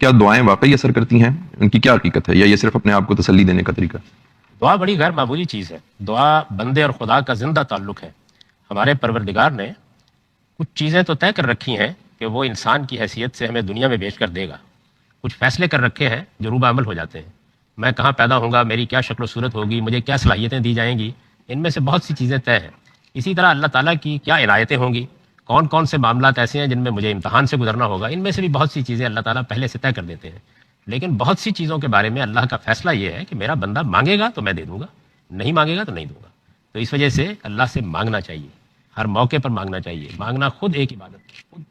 کیا دعائیں واقعی اثر کرتی ہیں؟ ان کی کیا حقیقت ہے، یا یہ صرف اپنے آپ کو تسلی دینے کا طریقہ؟ دعا بڑی غیر معمولی چیز ہے. دعا بندے اور خدا کا زندہ تعلق ہے. ہمارے پروردگار نے کچھ چیزیں تو طے کر رکھی ہیں کہ وہ انسان کی حیثیت سے ہمیں دنیا میں بھیج کر دے گا. کچھ فیصلے کر رکھے ہیں جو روبہ عمل ہو جاتے ہیں. میں کہاں پیدا ہوں گا، میری کیا شکل و صورت ہوگی، مجھے کیا صلاحیتیں دی جائیں گی، ان میں سے بہت سی چیزیں طے ہیں. اسی طرح اللہ تعالیٰ کی کیا عنایتیں ہوں گی، کون کون سے معاملات ایسے ہیں جن میں مجھے امتحان سے گزرنا ہوگا، ان میں سے بھی بہت سی چیزیں اللہ تعالیٰ پہلے سے طے کر دیتے ہیں. لیکن بہت سی چیزوں کے بارے میں اللہ کا فیصلہ یہ ہے کہ میرا بندہ مانگے گا تو میں دے دوں گا، نہیں مانگے گا تو نہیں دوں گا. تو اس وجہ سے اللہ سے مانگنا چاہیے، ہر موقع پر مانگنا چاہیے. مانگنا خود ایک عبادت ہے. خود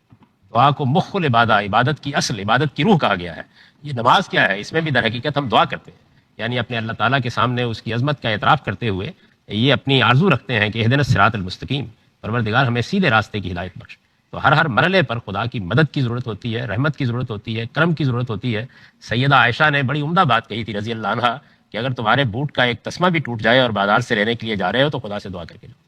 دعا کو مخ العبادہ، عبادت کی اصل، عبادت کی روح کہا گیا ہے. یہ نماز کیا ہے؟ اس میں بھی در حقیقت ہم دعا کرتے ہیں، یعنی اپنے اللہ تعالیٰ کے سامنے اس کی عظمت کا اعتراف کرتے ہوئے یہ اپنی آرزو رکھتے ہیں کہ اہدنا الصراط المستقیم، پروردگار ہمیں سیدھے راستے کی ہدایت بخش. تو ہر مرحلے پر خدا کی مدد کی ضرورت ہوتی ہے، رحمت کی ضرورت ہوتی ہے، کرم کی ضرورت ہوتی ہے. سیدہ عائشہ نے بڑی عمدہ بات کہی تھی رضی اللہ عنہا کہ اگر تمہارے بوٹ کا ایک تسمہ بھی ٹوٹ جائے اور بازار سے لینے کے لیے جا رہے ہو تو خدا سے دعا کر کے جاؤ.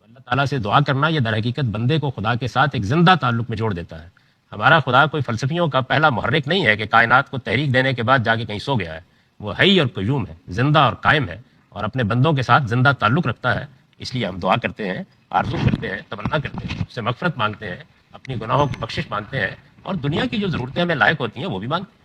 اللہ تعالیٰ سے دعا کرنا یہ در حقیقت بندے کو خدا کے ساتھ ایک زندہ تعلق میں جوڑ دیتا ہے. ہمارا خدا کوئی فلسفیوں کا پہلا محرک نہیں ہے کہ کائنات کو تحریک دینے کے بعد جا کے کہیں سو گیا ہے. وہ حی اور قیوم ہے، زندہ اور قائم ہے، اور اپنے بندوں کے ساتھ زندہ تعلق رکھتا ہے. اس لیے ہم دعا کرتے ہیں، آرزو کرتے ہیں، تمنا کرتے ہیں، اس سے مغفرت مانگتے ہیں، اپنی گناہوں کی بخشش مانگتے ہیں، اور دنیا کی جو ضرورتیں ہمیں لائق ہوتی ہیں وہ بھی مانگتے ہیں.